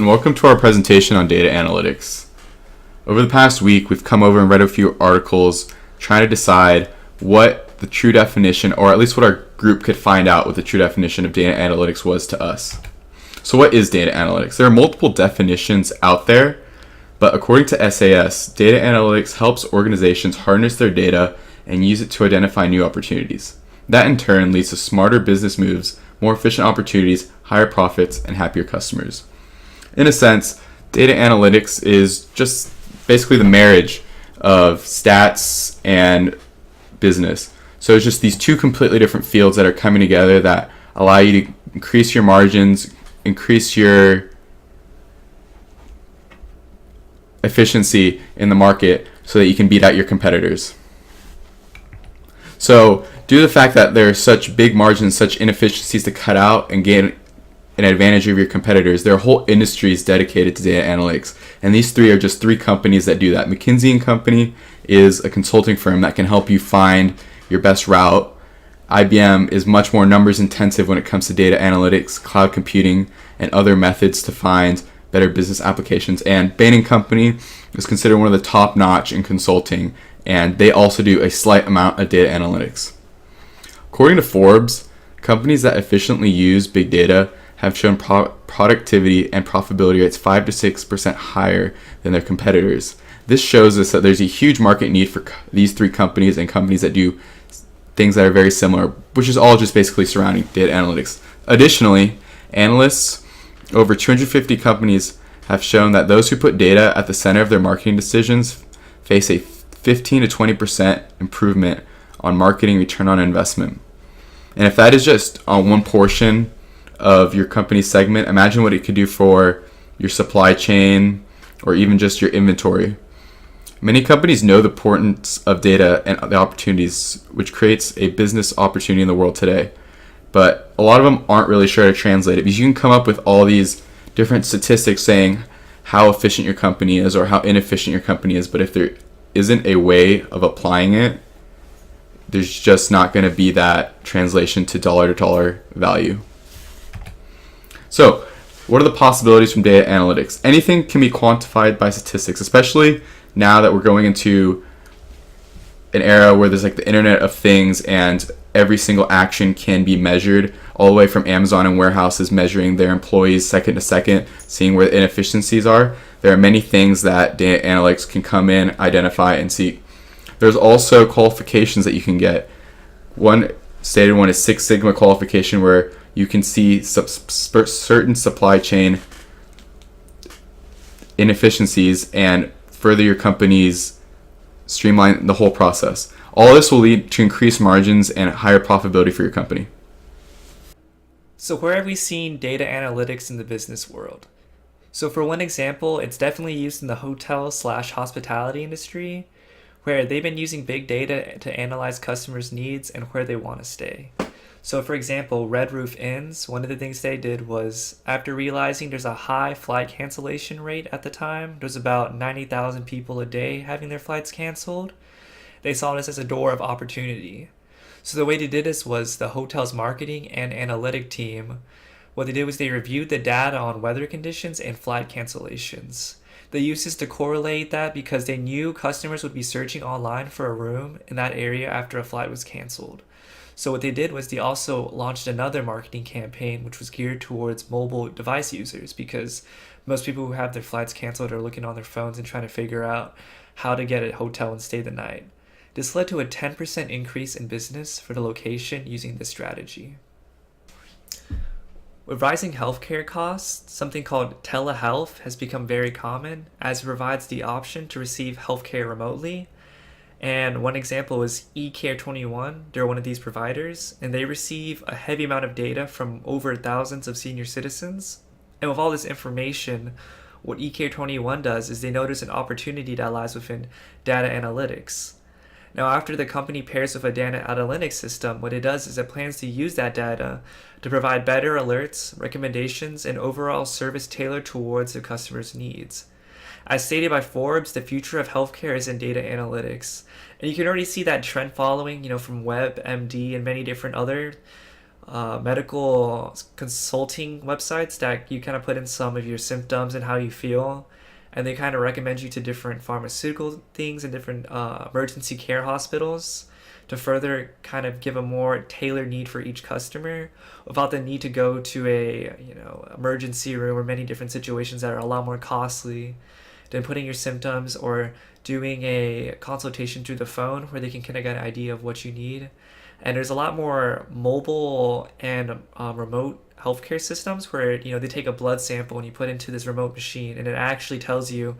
welcome to our presentation on data analytics. Over the past week, we've come over and read a few articles trying to decide what the true definition, or at least what our group could find out what the true definition of data analytics was to us. So what is data analytics? There are multiple definitions out there, but according to SAS, data analytics helps organizations harness their data and use it to identify new opportunities. That in turn leads to smarter business moves, more efficient opportunities, higher profits, and happier customers. In a sense, data analytics is just basically the marriage of stats and business. So it's just these two completely different fields that are coming together that allow you to increase your margins, increase your efficiency in the market so that you can beat out your competitors. So due to the fact that there are such big margins, such inefficiencies to cut out and gain an advantage of your competitors, there are whole industries dedicated to data analytics. And these three are just three companies that do that. McKinsey & Company is a consulting firm that can help you find your best route. IBM is much more numbers intensive when it comes to data analytics, cloud computing, and other methods to find better business applications. And Bain & Company is considered one of the top notch in consulting, and they also do a slight amount of data analytics. According to Forbes, companies that efficiently use big data have shown productivity and profitability rates 5 to 6% higher than their competitors. This shows us that there's a huge market need for these three companies and companies that do things that are very similar, which is all just basically surrounding data analytics. Additionally, analysts over 250 companies have shown that those who put data at the center of their marketing decisions face a 15 to 20% improvement on marketing return on investment. And if that is just on one portion of your company segment, imagine what it could do for your supply chain or even just your inventory. Many companies know the importance of data and the opportunities, which creates a business opportunity in the world today. But a lot of them aren't really sure how to translate it, because you can come up with all these different statistics saying how efficient your company is or how inefficient your company is, but if there isn't a way of applying it, there's just not going to be that translation to dollar value. So, what are the possibilities from data analytics? Anything can be quantified by statistics, especially now that we're going into an era where there's like the Internet of Things and every single action can be measured, all the way from Amazon and warehouses measuring their employees second to second, seeing where the inefficiencies are. There are many things that data analytics can come in, identify, and see. There's also qualifications that you can get. One stated one is Six Sigma qualification, where you can see certain supply chain inefficiencies and further your company's streamline the whole process. All this will lead to increased margins and higher profitability for your company. So where have we seen data analytics in the business world? So for one example, it's definitely used in the hotel/hospitality industry, where they've been using big data to analyze customers' needs and where they want to stay. So for example, Red Roof Inns, one of the things they did was, after realizing there's a high flight cancellation rate at the time, there's about 90,000 people a day having their flights canceled, they saw this as a door of opportunity. So the way they did this was the hotel's marketing and analytic team, what they did was they reviewed the data on weather conditions and flight cancellations. They used this to correlate that because they knew customers would be searching online for a room in that area after a flight was canceled. So what they did was they also launched another marketing campaign which was geared towards mobile device users, because most people who have their flights canceled are looking on their phones and trying to figure out how to get a hotel and stay the night. This led to a 10% increase in business for the location using this strategy. With rising healthcare costs, something called telehealth has become very common, as it provides the option to receive healthcare remotely. And one example is eCare21. They're one of these providers, and they receive a heavy amount of data from over thousands of senior citizens. And with all this information, what eCare21 does is they notice an opportunity that lies within data analytics. Now, after the company pairs with a data analytics system, what it does is it plans to use that data to provide better alerts, recommendations, and overall service tailored towards the customer's needs. As stated by Forbes, the future of healthcare is in data analytics. And you can already see that trend following, from WebMD and many different other medical consulting websites that you kind of put in some of your symptoms and how you feel, and they kind of recommend you to different pharmaceutical things and different emergency care hospitals to further kind of give a more tailored need for each customer without the need to go to a emergency room or many different situations that are a lot more costly than putting your symptoms or doing a consultation through the phone where they can kind of get an idea of what you need. And there's a lot more mobile and remote healthcare systems where they take a blood sample and you put into this remote machine and it actually tells you,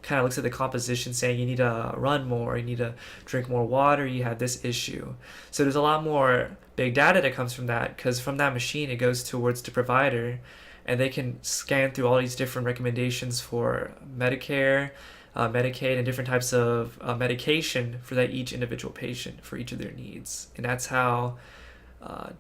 kind of looks at the composition saying you need to run more, you need to drink more water, you have this issue. So there's a lot more big data that comes from that, because from that machine it goes towards the provider and they can scan through all these different recommendations for Medicare, Medicaid, and different types of medication for that each individual patient for each of their needs. And that's how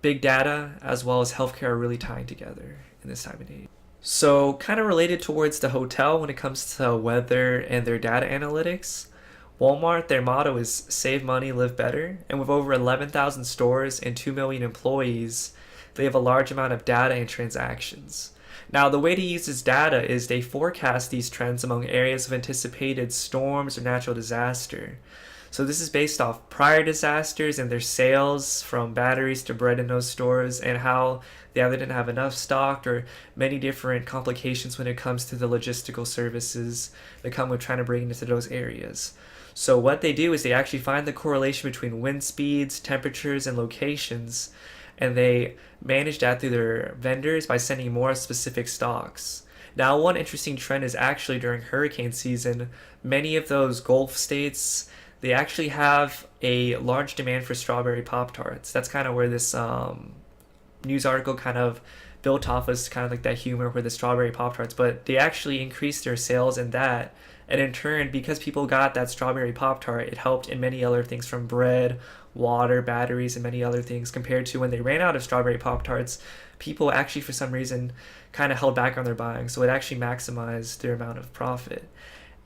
big data as well as healthcare are really tying together in this time of age. So kind of related towards the hotel when it comes to weather and their data analytics, Walmart, their motto is save money, live better. And with over 11,000 stores and 2 million employees, they have a large amount of data and transactions. Now, the way to use this data is they forecast these trends among areas of anticipated storms or natural disaster. So this is based off prior disasters and their sales from batteries to bread in those stores and how they either didn't have enough stocked or many different complications when it comes to the logistical services that come with trying to bring it into those areas. So what they do is they actually find the correlation between wind speeds, temperatures, and locations, and they manage that through their vendors by sending more specific stocks. Now, one interesting trend is actually during hurricane season, many of those Gulf states, they actually have a large demand for strawberry Pop-Tarts. That's kind of where this news article kind of built off, was kind of like that humor with the strawberry Pop-Tarts, but they actually increased their sales in that. And in turn, because people got that strawberry Pop-Tart, it helped in many other things from bread, water, batteries, and many other things, compared to when they ran out of strawberry Pop-Tarts, people actually for some reason kind of held back on their buying. So it actually maximized their amount of profit.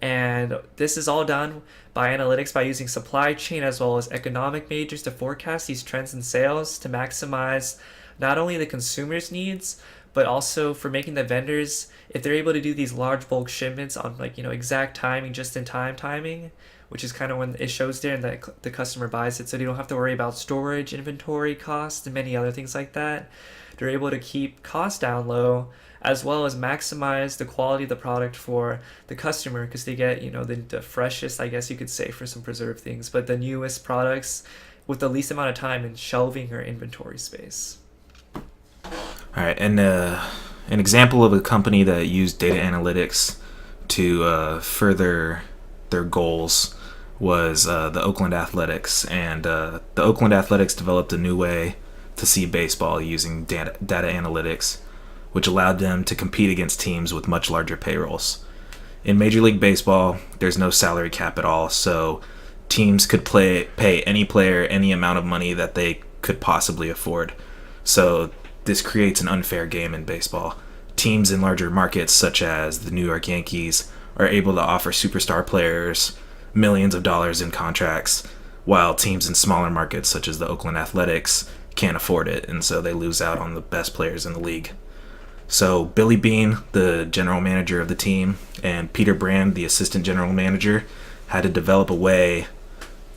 And this is all done by analytics by using supply chain as well as economic majors to forecast these trends in sales to maximize not only the consumer's needs, but also for making the vendors, if they're able to do these large bulk shipments on exact timing, just in time timing, which is kind of when it shows there and that the customer buys it, so they don't have to worry about storage, inventory costs, and many other things like that. They're able to keep costs down low as well as maximize the quality of the product for the customer, because they get the freshest, I guess you could say, for some preserved things, but the newest products with the least amount of time in shelving or inventory space. All right, and an example of a company that used data analytics to further their goals was the Oakland Athletics. And the Oakland Athletics developed a new way to see baseball using data analytics, which allowed them to compete against teams with much larger payrolls. In Major League Baseball, there's no salary cap at all, so teams could pay any player any amount of money that they could possibly afford. So this creates an unfair game in baseball. Teams in larger markets, such as the New York Yankees, are able to offer superstar players millions of dollars in contracts, while teams in smaller markets, such as the Oakland Athletics, can't afford it, and so they lose out on the best players in the league. So Billy Beane, the general manager of the team, and Peter Brand, the assistant general manager, had to develop a way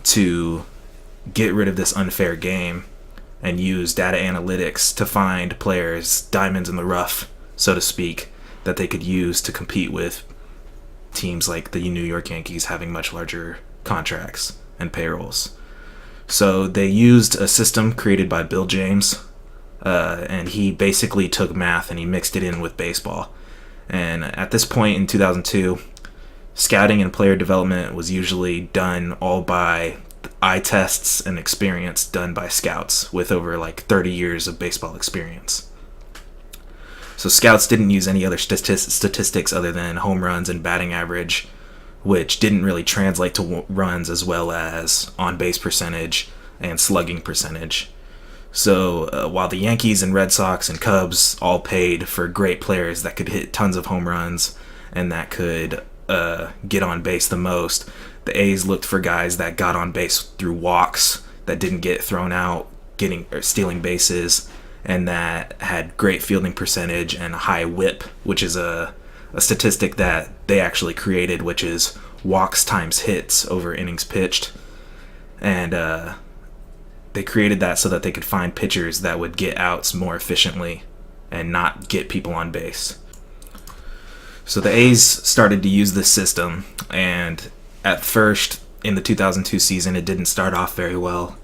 to get rid of this unfair game and use data analytics to find players, diamonds in the rough, so to speak, that they could use to compete with teams like the New York Yankees having much larger contracts and payrolls. So they used a system created by Bill James, and he basically took math and he mixed it in with baseball. And at this point in 2002, scouting and player development was usually done all by eye tests and experience done by scouts with over 30 years of baseball experience. So scouts didn't use any other statistics other than home runs and batting average, which didn't really translate to runs as well as on-base percentage and slugging percentage. So while the Yankees and Red Sox and Cubs all paid for great players that could hit tons of home runs and that could get on base the most, the A's looked for guys that got on base through walks, that didn't get thrown out, stealing bases, and that had great fielding percentage and high whip, which is a statistic that they actually created, which is walks times hits over innings pitched. And they created that so that they could find pitchers that would get outs more efficiently and not get people on base. So the A's started to use this system, and at first in the 2002 season it didn't start off very well,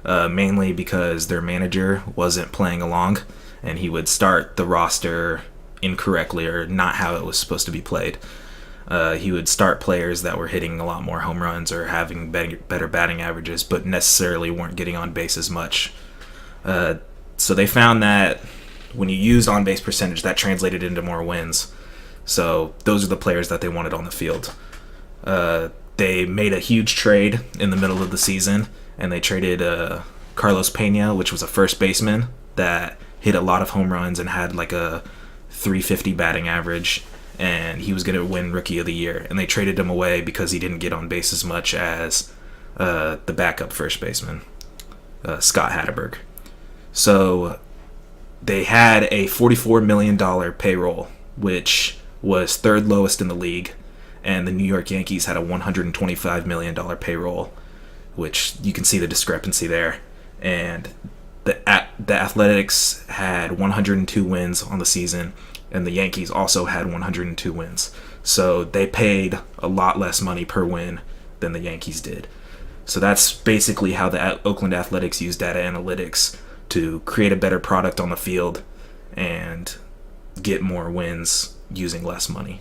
mainly because their manager wasn't playing along and he would start the roster incorrectly or not how it was supposed to be played. He would start players that were hitting a lot more home runs or having better batting averages, but necessarily weren't getting on base as much. So they found that when you used on-base percentage, that translated into more wins. So those are the players that they wanted on the field. They made a huge trade in the middle of the season, and they traded Carlos Pena, which was a first baseman that hit a lot of home runs and had like a 350 batting average, and he was going to win Rookie of the Year. And they traded him away because he didn't get on base as much as the backup first baseman, Scott Hatteberg. So they had a $44 million payroll, which was third lowest in the league, and the New York Yankees had a $125 million payroll, which you can see the discrepancy there. And the Athletics had 102 wins on the season, and the Yankees also had 102 wins. So they paid a lot less money per win than the Yankees did. So that's basically how the Oakland Athletics used data analytics to create a better product on the field and get more wins using less money.